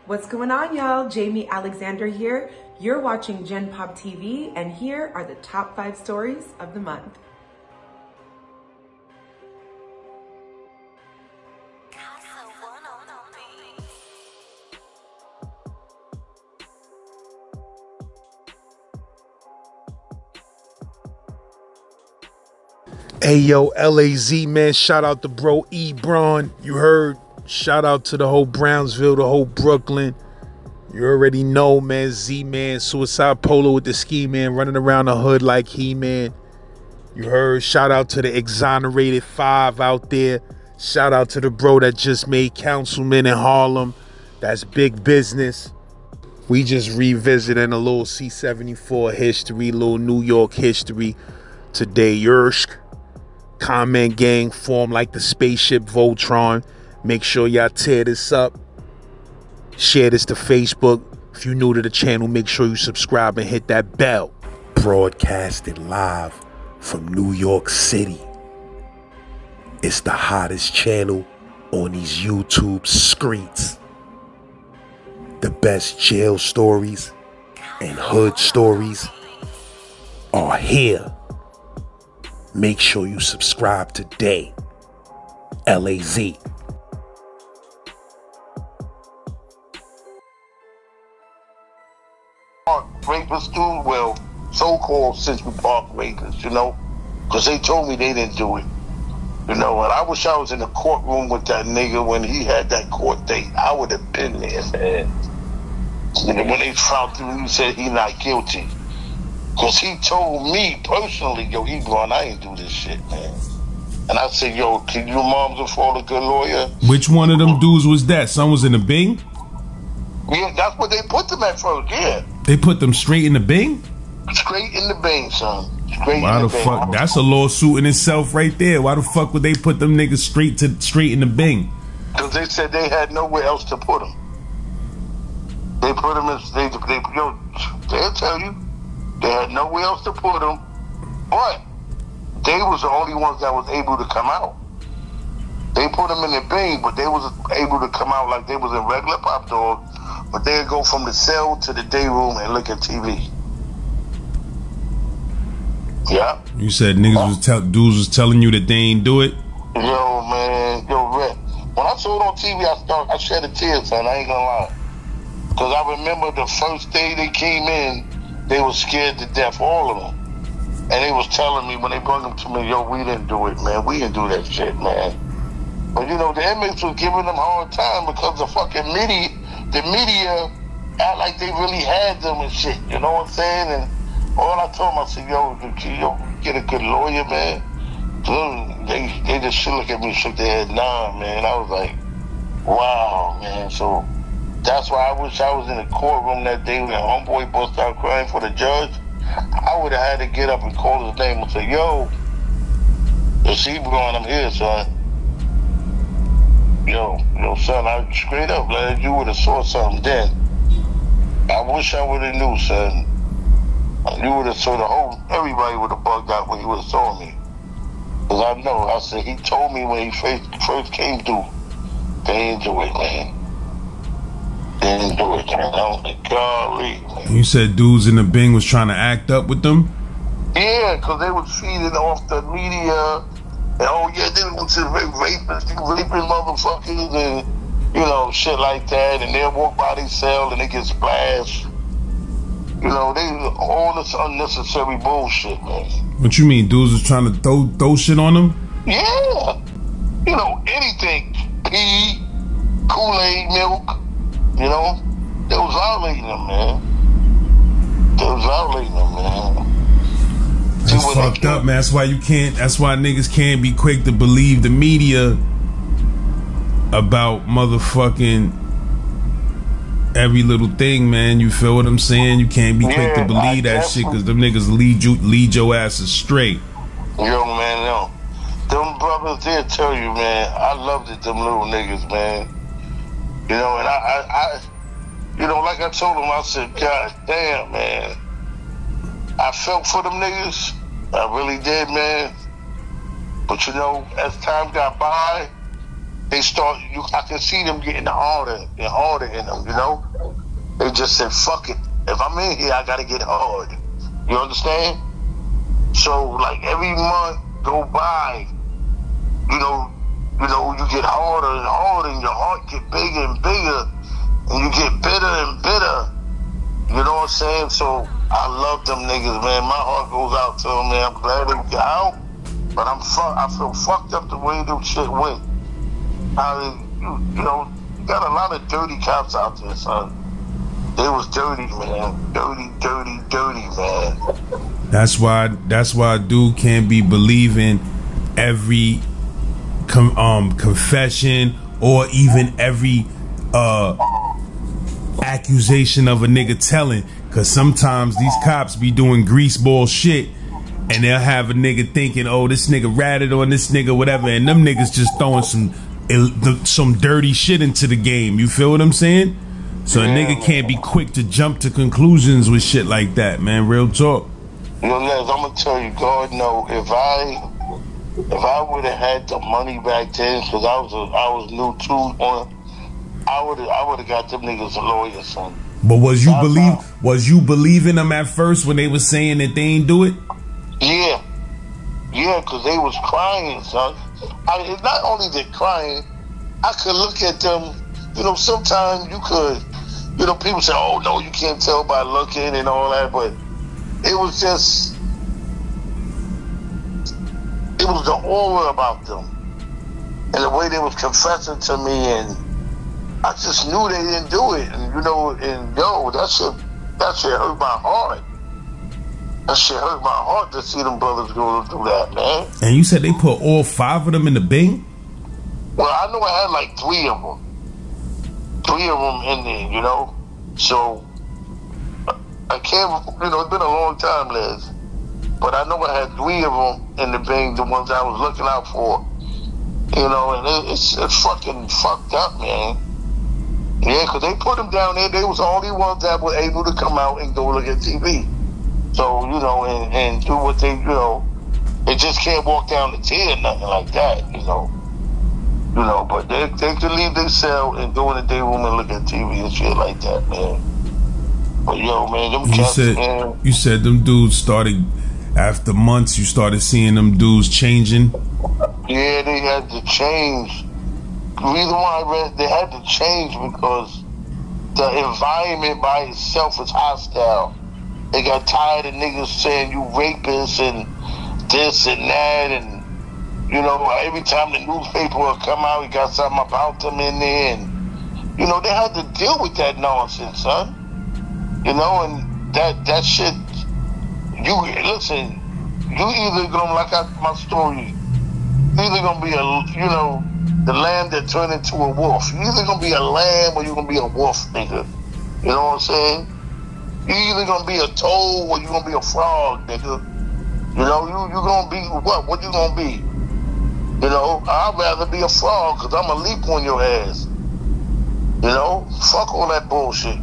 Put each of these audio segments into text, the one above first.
What's going on, y'all? Jamie Alexander here. You're watching Gen Pop TV, and here are the top 5 stories of the month. Hey yo, LAZ man, shout out to bro Ebron. You heard? Shout out to the whole Brownsville, the whole Brooklyn. You already know, man. Z-Man, Suicide Polo with the ski man, running around the hood like He-Man. You heard? Shout out to the exonerated 5 out there. Shout out to the bro that just made councilman in Harlem. That's big business. We just revisiting a little C-74 history, little New York history today. Yersk. Comment gang formed like the spaceship Voltron. Make sure y'all tear this up. Share this to Facebook. If you're new to the channel, make sure you subscribe and hit that bell. Broadcasted live from New York City. It's the hottest channel on these YouTube streets. The best jail stories and hood stories are here. Make sure you subscribe today. LAZ. Rapists do, well, so-called Central Park rapists, you know, because they told me they didn't do it, you know, and I wish I was in the courtroom with that nigga when he had that court date. I would have been there, man. And when they found through, he said he not guilty, because he told me personally, yo, Ebron, I ain't do this shit, man. And I said, yo, can your mom's afford a good lawyer? Which one of them dudes was that? Some was in the Bing? Yeah, that's what they put them at first, yeah. They put them straight in the Bing? Straight in the Bing, son. Straight Why in the the Bing. fuck? That's a lawsuit in itself right there. Why the fuck would they put them niggas straight in the Bing? Because they said they had nowhere else to put them. They put them in, yo, they'll tell you, they had nowhere else to put them, but they was the only ones that was able to come out. They put them in the Bing, but they was able to come out like they was in regular Pop Dog, but they'd go from the cell to the day room and look at TV. Yeah. You said niggas dudes was telling you that they ain't do it? Yo, man, yo, Rick. When I saw it on TV, I shed a tear, son. I ain't gonna lie. Because I remember the first day they came in, they was scared to death, all of them. And they was telling me when they brought them to me, yo, we didn't do it, man. We didn't do that shit, man. But, you know, the inmates was giving them a hard time because the fucking media act like they really had them and shit. You know what I'm saying? And all I told them, I said, yo, get a good lawyer, man. They just should look at me and shook their head, nah, man. I was like, wow, man. So that's why I wish I was in the courtroom that day when homeboy bust out crying for the judge. I would have had to get up and call his name and say, yo, it's Ebron, I'm here, son. Yo, son, I straight up, man, you would have saw something then. I wish I would have knew, son. You would have saw everybody would have bugged out when he would have saw me. Because I know, I said, he told me when he first came through, they didn't do it, man. They didn't do it, man. I was like, golly, man. You said dudes in the Bing was trying to act up with them? Yeah, because they was feeding off the media. And, oh, yeah, they was rapists, raping motherfuckers, and, you know, shit like that. And they'll walk by their cell and they get splashed. You know, they all this unnecessary bullshit, man. What you mean? Dudes was trying to throw shit on them? Yeah. You know, anything. Pee, Kool-Aid, milk. You know, they was violating them, man. They was violating them, man. That's fucked up, man. That's why niggas can't be quick to believe the media about motherfucking every little thing, man. You feel what I'm saying? You can't be quick to believe that shit because them niggas lead your ass astray. Yo, man, yo. Them brothers, they'll tell you, man, I loved it, them little niggas, man. You know, and I you know, like I told them, I said, God damn, man. I felt for them niggas. I really did, man. But, you know, as time got by, they start. I can see them getting harder and harder in them. You know, they just said, "Fuck it. If I'm in here, I gotta get hard." You understand? So like every month go by, you know, you get harder and harder, and your heart get bigger and bigger, and you get bitter and bitter. You know what I'm saying? So I love them niggas, man. My heart goes out to them, man. I'm glad they got out, but I feel fucked up the way them shit went. You know, you got a lot of dirty cops out there, son. They was dirty, man. Dirty, man. That's why dude can't be believing every confession or even every accusation of a nigga telling, cause sometimes these cops be doing greaseball shit and they'll have a nigga thinking, oh, this nigga ratted on this nigga, whatever, and them niggas just throwing some dirty shit into the game. You feel what I'm saying? So a nigga can't be quick to jump to conclusions with shit like that, man. Real talk. Yo, Les, I'm gonna tell you, God know, if I would have had the money back then, cause I was new too I would have got them niggas a lawyer, son. But was you believing them at first when they was saying that they ain't do it? Yeah, cause they was crying, son. Not only they crying, I could look at them. You know, sometimes you could. You know, people say, "Oh no, you can't tell by looking and all that," but it was the aura about them and the way they was confessing to me, and I just knew they didn't do it. And you know, and yo, that shit hurt my heart. That shit hurt my heart to see them brothers go through that, man. And you said they put all 5 of them in the bin? Well, I know I had like 3 of them. 3 of them in there, you know. So I can't, you know, it's been a long time, Les. But I know I had 3 of them in the bin, the ones I was looking out for. You know, and it's fucking fucked up, man. Yeah, because they put them down there. They was the only ones that were able to come out and go look at TV. So, you know, and do what they, you know, they just can't walk down the tier or nothing like that, you know. You know, but they can leave their cell and go in the day room and look at TV and shit like that, man. But yo, man, them cats, man. You said them dudes started, after months, you started seeing them dudes changing? Yeah, they had to change. The reason why I read they had to change because the environment by itself is hostile. They got tired of niggas saying you rapists and this and that, and you know, every time the newspaper will come out, we got something about them in there, and you know, they had to deal with that nonsense, son. You know, and that shit. You listen. You either gonna, like my story, either gonna be you know, the lamb that turned into a wolf. You either gonna be a lamb or you gonna be a wolf, nigga. You know what I'm saying? You either gonna be a toad or you gonna be a frog, nigga. You know, you gonna be what? What you gonna be? You know, I'd rather be a frog because I'm gonna leap on your ass. You know, fuck all that bullshit.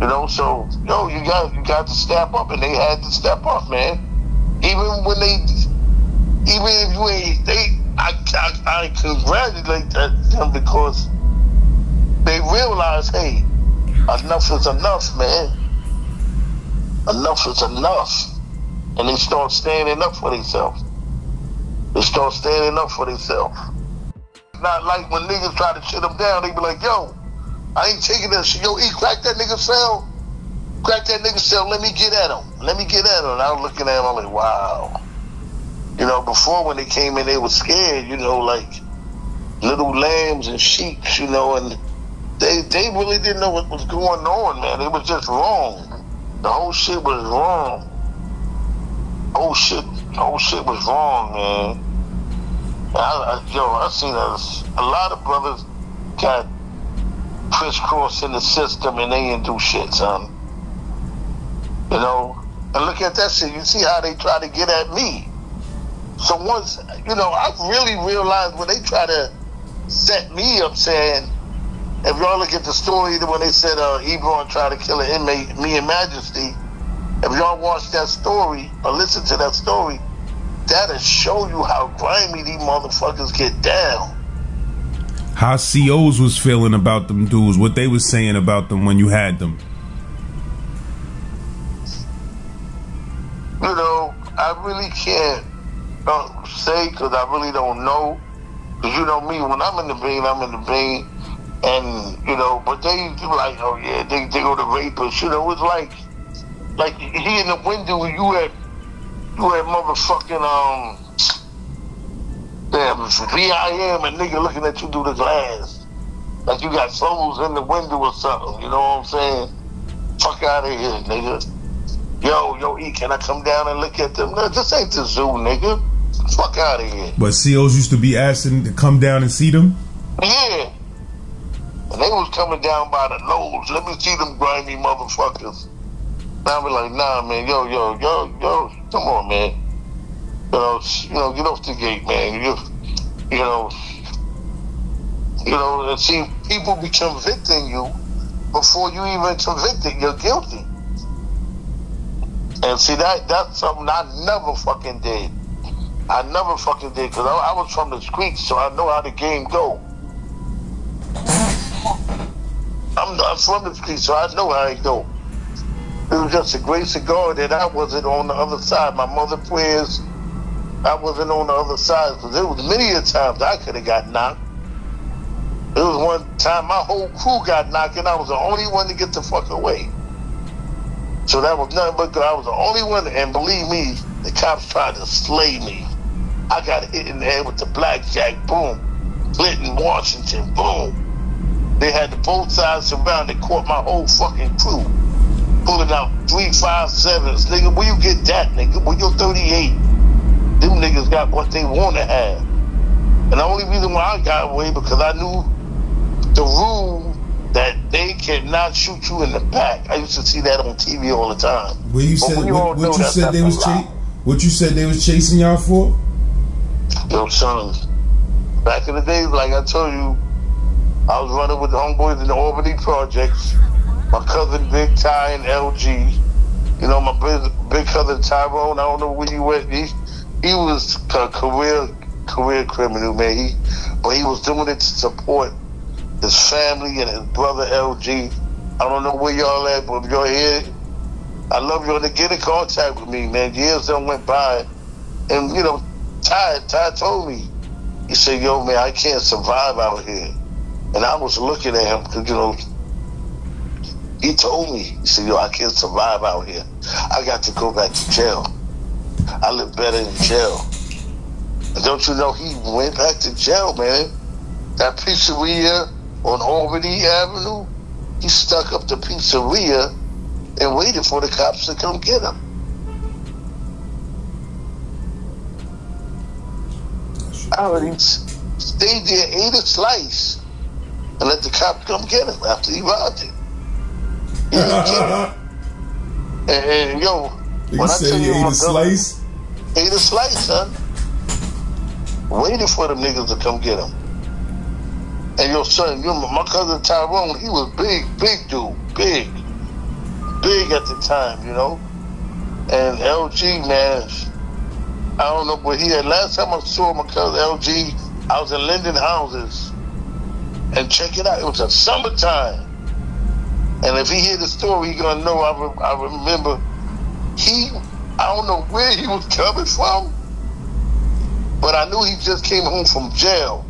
You know, so yo, you got to step up, and they had to step up, man. Even if you ain't, I congratulate them because they realize, hey, enough is enough, man. Enough is enough. And they start standing up for themselves. Not like when niggas try to shut them down, they be like, yo, I ain't taking that shit. Yo, crack that nigga cell. Crack that nigga cell. Let me get at him. And I was looking at him, I'm like, wow. You know, before when they came in, they were scared, you know, like little lambs and sheep, you know, and they really didn't know what was going on, man. It was just wrong. The whole shit was wrong. Whole shit was wrong, man. I seen a lot of brothers got crisscrossed in the system and they didn't do shit, son. You know, and look at that shit. You see how they try to get at me. So once, you know, I really realized when they try to set me up saying, if y'all look at the story when they said Ebron tried to kill an inmate, me and Majesty, if y'all watch that story or listen to that story, that'll show you how grimy these motherfuckers get down. how COs was feeling about them dudes, what they was saying about them when you had them. You know, I really can't say because I really don't know. Because you know me, when I'm in the vein, I'm in the vein. And, you know, but they like, oh yeah, they go to rapists. You know, it's like he in the window, you had motherfucking, damn, VIM and nigga looking at you through the glass. Like you got souls in the window or something, you know what I'm saying? Fuck out of here, nigga. Yo, E, can I come down and look at them? No, this ain't the zoo, nigga. Fuck out of here. But COs used to be asking to come down and see them? Yeah. And they was coming down by the nose. Let me see them grimy motherfuckers. Now I be like, nah, man, yo, come on, man. You know, get off the gate, man. You know, and see, people be convicting you before you even convicted. You're guilty. And see, that's something I never fucking did. Because I was from the streets, so I know how the game go. I'm from the streets, so I know how it go. It was just a grace of God that I wasn't on the other side. My mother prayers, I wasn't on the other side. Because there was many a times I could have got knocked. There was one time my whole crew got knocked and I was the only one to get the fuck away. So that was nothing but good. I was the only one, and believe me, the cops tried to slay me. I got hit in the head with the blackjack, boom. Clinton, Washington, boom. They had the both sides surrounded, caught my whole fucking crew. Pulling out 357s. Nigga, where you get that, nigga? When you're 38, them niggas got what they want to have. And the only reason why I got away because I knew the rule that they cannot shoot you in the back. I used to see that on TV all the time. What you said they was chasing y'all for? Yo, son, back in the days, like I told you, I was running with the homeboys in the Albany projects. My cousin Big Ty and LG. You know, my big cousin Tyrone, I don't know where you went. He was a career criminal, man. But he was doing it to support his family and his brother LG. I don't know where y'all at, but if y'all here, I love y'all to get in contact with me, man. Years done went by. And, you know, Ty told me, he said, yo, man, I can't survive out here. And I was looking at him because, you know, he told me, he said, yo, I can't survive out here. I got to go back to jail. I live better in jail. And don't you know, he went back to jail, man. That pizzeria on Albany Avenue, he stuck up the pizzeria and waited for the cops to come get him. I already stayed there, ate a slice, and let the cops come get him after he robbed it. And yo, when I tell you, ate a slice, son. Waiting for them niggas to come get him. And your son, my cousin Tyrone, he was big dude, big at the time, you know. And LG, man, I don't know, but he had, last time I saw my cousin LG, I was in Linden Houses. And check it out, it was a summertime. And if he hear the story, he gonna know I remember I don't know where he was coming from, but I knew he just came home from jail.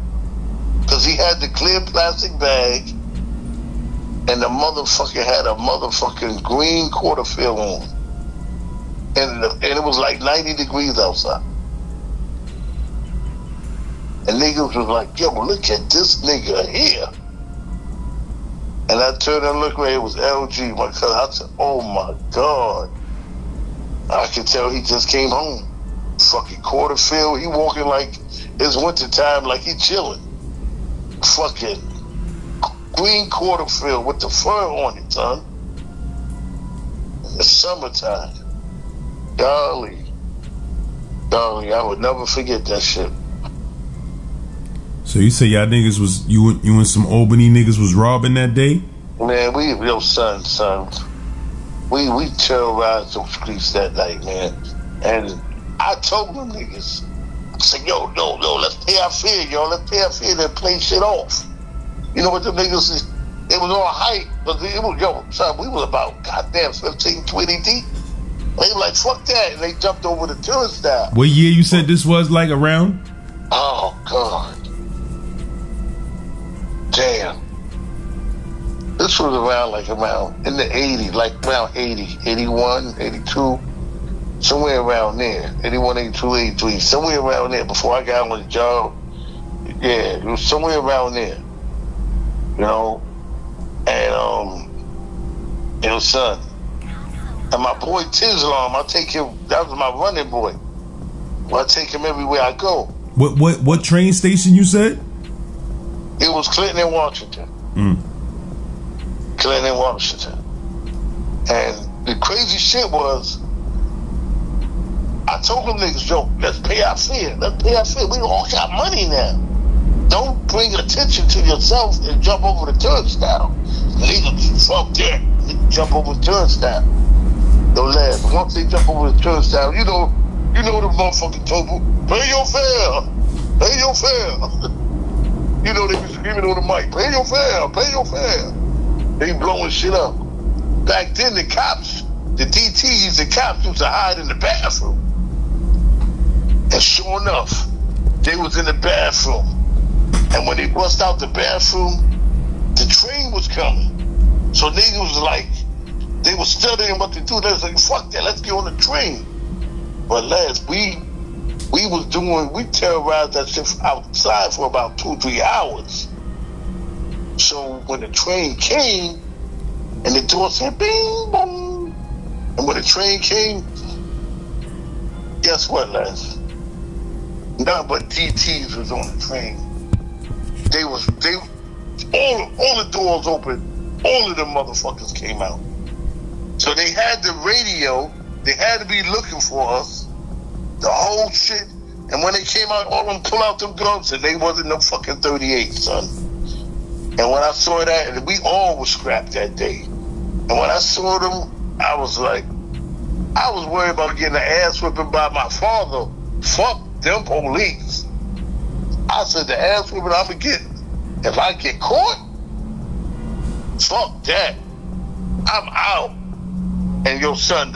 Because he had the clear plastic bag and the motherfucker had a motherfucking green quarter fill on. And it was like 90 degrees outside. And niggas was like, yo, look at this nigga here. And I turned and looked where it was LG, my cousin. I said, oh my God. I could tell he just came home. Fucking quarter fill. He walking like it's winter time, like he chilling. Fucking green quarter fill with the fur on it, son. It's summertime. Golly, I would never forget that shit. So you say y'all niggas was, you and some Albany niggas was robbing that day? Man, son. We terrorized those streets that night, man. And I told them niggas, I said, yo, let's pay our fare, y'all. Let's pay our fare to play shit off. You know what the niggas, it was all hype, but it was, yo, son, we was about, goddamn, 15, 20 deep. They were like, fuck that, and they jumped over the turnstile. What year you said this was, like, around? Oh, God. Damn. This was around in the 80s, like around 80, 81, 82, somewhere around there. 81, 82, 83, somewhere around there before I got on the job. Yeah, it was somewhere around there. You know? And, you know, son. And my boy Tislam, I take him, that was my running boy. Well, I take him everywhere I go. What train station you said? It was Clinton and Washington. Clinton and Washington. And the crazy shit was, I told them niggas, yo, let's pay our fare. Let's pay our fare. We all got money now. Don't bring attention to yourself and jump over the turnstile. Niggas, fuck that. Niggas jump over the turnstile. No laugh. Once they jump over the turnstile, you know the motherfucking total. Pay your fare. Pay your fare. You know they be screaming on the mic. Pay your fare. Pay your fare. They blowing shit up. Back then, the cops, the DTs, the cops used to hide in the bathroom. And sure enough, they was in the bathroom. And when they bust out the bathroom, the train was coming. So niggas was like, they was studying what to do. They was like, fuck that, let's get on the train. But lads, we terrorized that shit outside for about 2-3 hours. So when the train came, and the door said, bing, boom. And when the train came, guess what, lads? None but DTs was on the train. All the doors open, all of them motherfuckers came out. So they had the radio, they had to be looking for us, the whole shit. And when they came out, all of them pull out them guns, and they wasn't no fucking 38, son. And when I saw that, we all was scrapped that day. And when I saw them, I was like, I was worried about getting an ass whipping by my father. Fuck them police. I said, the ass whipping I'm gonna get, if I get caught, fuck that. I'm out. And your son,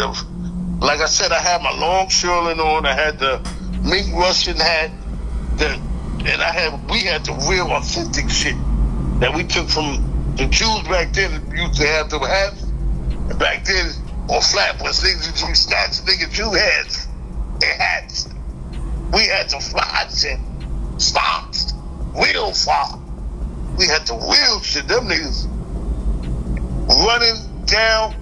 like I said, I had my long shirling on, I had the mink Russian hat, and we had the real authentic shit that we took from the Jews back then. Used to have them hats, and back then on Flatbush, niggas used to snatch nigga Jew hats and hats. We had the fly shit, stocks, real fly. We had the real shit. Them niggas running down,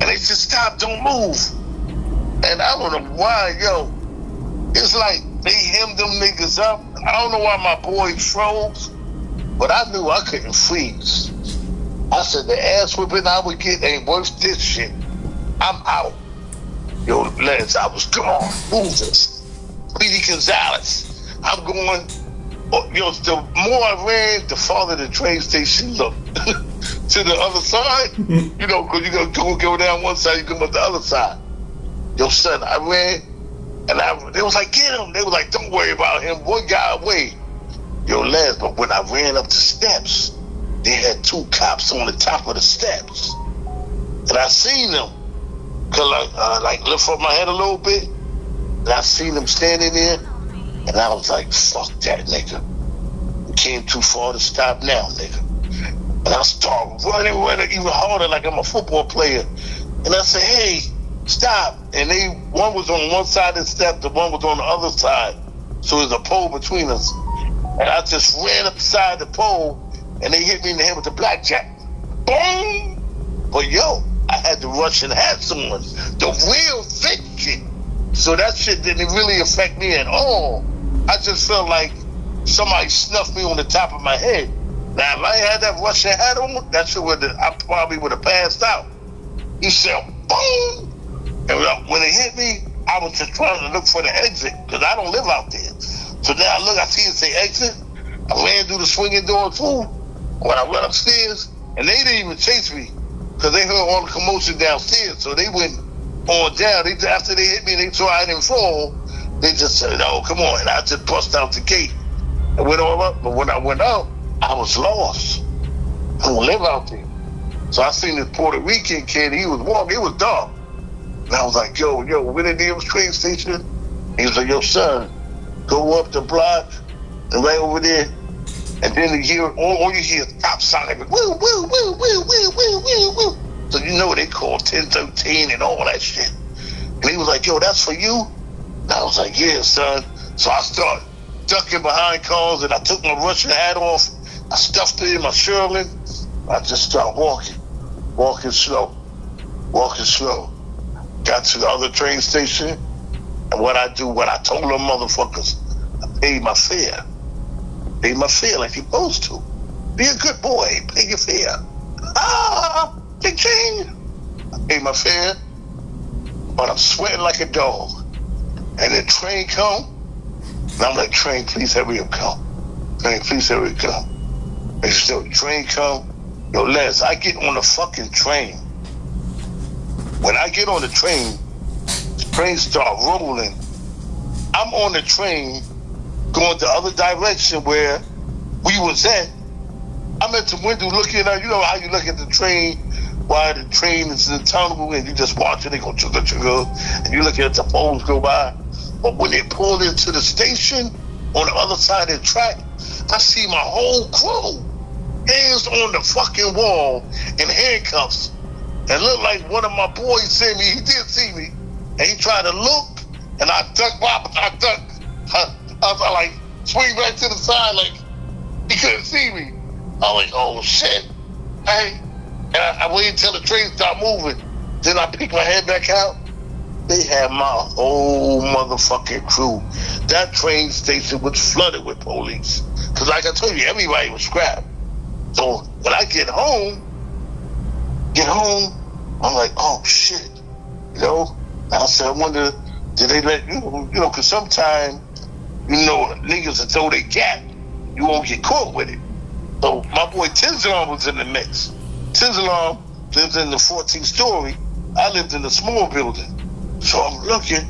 and they just stop, don't move. And I don't know why, yo. It's like they hemmed them niggas up. I don't know why my boy froze, but I knew I couldn't freeze. I said, the ass whipping I would get ain't worth this shit. I'm out. Yo, lads, I was gone. Movers. Speedy Gonzalez. I'm going. Yo, the more I ran, the farther the train station looked. To the other side. You know, because you go down one side, you come up the other side. Yo, son, I ran, and they was like, get him. They was like, don't worry about him. One guy away. Yo, lads, but when I ran up the steps, they had 2 cops on the top of the steps. And I seen them. Cause I lift up my head a little bit, and I seen them standing there, and I was like, fuck that nigga. We came too far to stop now, nigga. And I start running even harder like I'm a football player. And I say, hey, stop. And one was on one side of the step, the one was on the other side. So there's a pole between us. And I just ran up the side of the pole, and they hit me in the head with the blackjack. Boom! But yo, I had the Russian hats on, the real thick shit. So that shit didn't really affect me at all. I just felt like somebody snuffed me on the top of my head. Now, if I had that Russian hat on, that shit I probably would have passed out. He said, boom! And when it hit me, I was just trying to look for the exit, because I don't live out there. So now I see it say exit. I ran through the swinging door too. When I went upstairs, and they didn't even chase me, because they heard all the commotion downstairs. So they went on down. After they hit me, they saw I didn't fall. They just said, oh, come on. And I just bust out the gate and went all up. But when I went out, I was lost. I don't live out there. So I seen this Puerto Rican kid, he was walking, it was dark. And I was like, yo, we're at the train station. He was like, yo, son, go up the block and right over there. And then all you hear is stop sign, like, woo, woo, woo, woo, woo, woo, woo, woo. So you know they call 1013 and all that shit. And he was like, yo, that's for you? And I was like, yeah, son. So I started ducking behind cars and I took my Russian hat off. I stuffed it in my Sherman. I just started walking slow. Got to the other train station. And what I told them motherfuckers, I paid my fare. Pay my fare like you're supposed to. Be a good boy, pay your fare. Ching. I pay my fare, but I'm sweating like a dog. And the train come, and I'm like, train, please hurry up, come. Train, please hurry up, come. And so the train come, yo, Les, I get on the fucking train. When I get on the train start rolling. I'm on the train going the other direction where we was at. I'm at the window looking at, you know how you look at the train while the train is in the tunnel and you just watch it, they go chugga chugga, and you look at the poles go by. But when they pulled into the station on the other side of the track, I see my whole crew, hands on the fucking wall in handcuffs. And looked like one of my boys seen me. He did see me. And he tried to look, and I ducked. I was like, swing back to the side like he couldn't see me. I was like, oh shit. Hey. And I waited until the train stopped moving. Then I picked my head back out. They had my whole motherfucking crew. That train station was flooded with police. Because like I told you, everybody was scrapped. So when I get home, I'm like, oh shit. You know? I said, I wonder, did they let you know, because sometimes, you know, niggas that throw their gap, you won't get caught with it. So my boy Tinsalon was in the mix. Tinsalon lives in the 14th story. I lived in the small building. So I'm looking,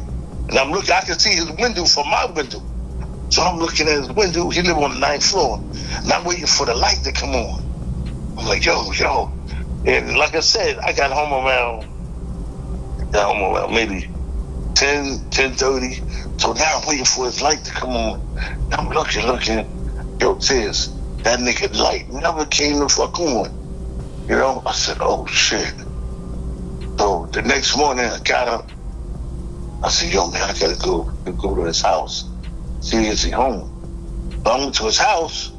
I can see his window from my window. So I'm looking at his window. He lived on the 9th floor. And I'm waiting for the light to come on. I'm like, yo. And like I said, I got home around maybe 10:30. So now I'm waiting for his light to come on. I'm looking. Yo, Tiz, that nigga light never came the fuck on. You know? I said, oh shit. So the next morning I got up. I said, yo, man, I gotta go to his house. See, is he home? So I went to his house.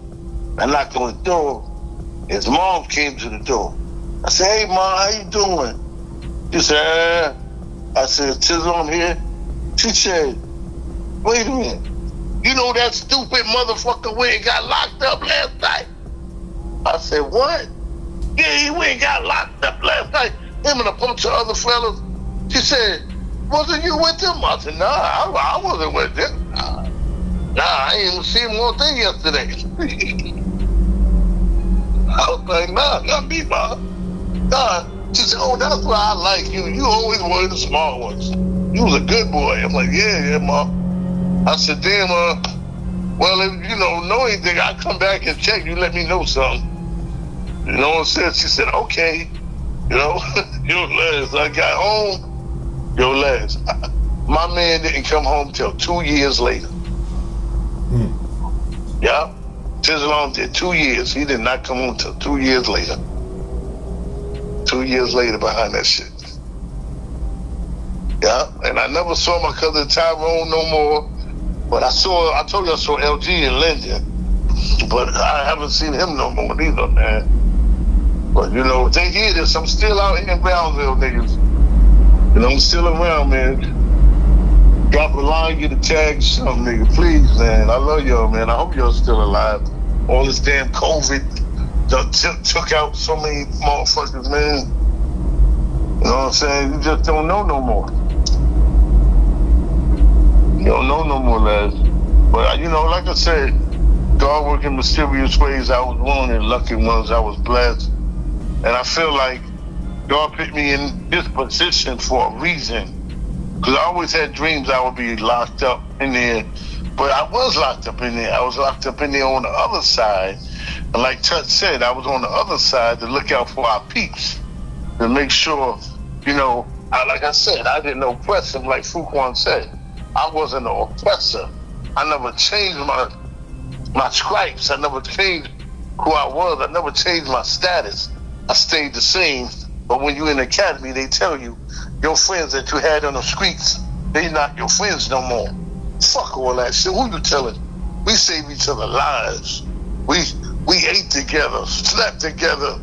I knocked on the door. His mom came to the door. I said, hey, Mom, how you doing? She said, I said, Tizzle, I'm here. She said, wait a minute. You know that stupid motherfucker went and got locked up last night? I said, what? Yeah, he went and got locked up last night. Him and a bunch of other fellas. She said, wasn't you with them? I said, nah, I wasn't with them. Nah, I didn't even see him one thing yesterday. I was like, nah, not me, Mom. Nah. She said, oh, that's why I like you. You always one of the smart ones. You was a good boy. I'm like, yeah, Mom. I said, damn, well, if you don't know anything, I'll come back and check. You let me know something. You know what I'm saying? She said, okay. You know, yo, Les, I got home. Yo, Les, my man didn't come home till 2 years later. Yeah. Tizzalon did 2 years. He did not come home till 2 years later. 2 years later behind that shit. Yeah. And I never saw my cousin Tyrone no more. But I told you I saw LG in Linden. But I haven't seen him no more neither, man. But, you know, they hear this. I'm still out here in Brownsville, niggas. You know, I'm still around, man. Drop a line, get a tag, something, nigga. Please, man. I love y'all, man. I hope y'all still alive. All this damn COVID done took out so many motherfuckers, man. You know what I'm saying? You just don't know no more. You don't know no more, lads. But, you know, like I said, God worked in mysterious ways. I was one of the lucky ones. I was blessed. And I feel like God put me in this position for a reason. Because I always had dreams I would be locked up in there. But I was locked up in there. I was locked up in there on the other side. And like Tut said, I was on the other side to look out for our peeps, to make sure, you know, like I said, I didn't oppress him like Fuquan said. I wasn't an oppressor. I never changed my stripes. I never changed who I was. I never changed my status. I stayed the same. But when you're in the academy, they tell you, your friends that you had on the streets, they not your friends no more. Fuck all that shit. Who you telling? We save each other lives. We ate together, slept together,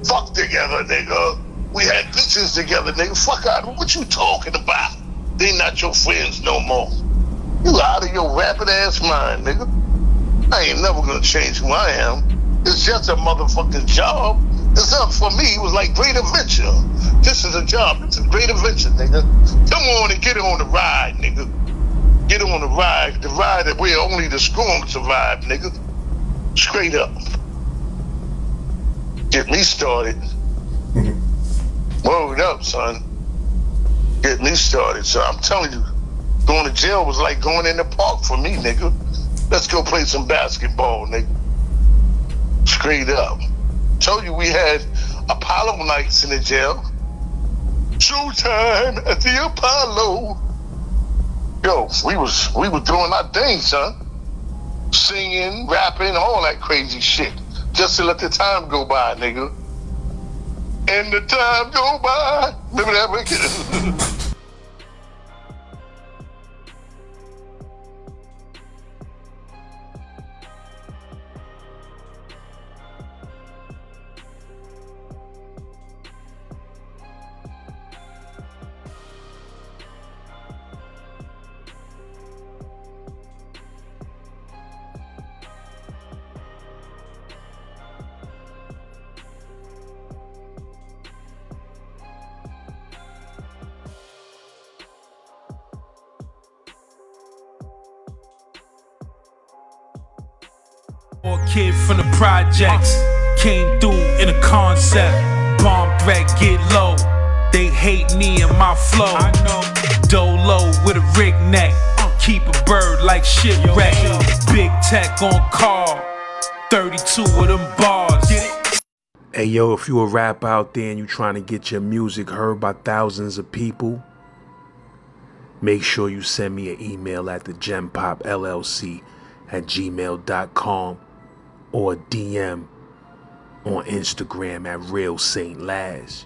fucked together, nigga. We had bitches together, nigga. Fuck out. What you talking about? They not your friends no more. You out of your rapid ass mind, nigga. I ain't never gonna change who I am. It's just a motherfucking job. It's up for me. It was like great adventure. This is a job. It's a great adventure, nigga. Come on and get on the ride, nigga. Get on the ride. The ride that where only the strong survive, nigga. Straight up. Get me started. Word up, son. Get me started. So I'm telling you, going to jail was like going in the park for me, nigga. Let's go play some basketball, nigga. Straight up. Told you we had Apollo nights in the jail. Showtime at the Apollo. Yo, we was doing our thing, son. Singing, rapping, all that crazy shit. Just to let the time go by, nigga. And the time go by. Remember that record? Kid from the projects came through in a concept. Bomb threat, get low. They hate me and my flow. I know. Dolo with a rig neck. Keep a bird like shipwreck. Big tech on call. 32 of them bars. Hey yo, if you a rapper out there and you trying to get your music heard by thousands of people, make sure you send me an email at thegenpopllc@gmail.com or DM on Instagram at Real Saint Laz.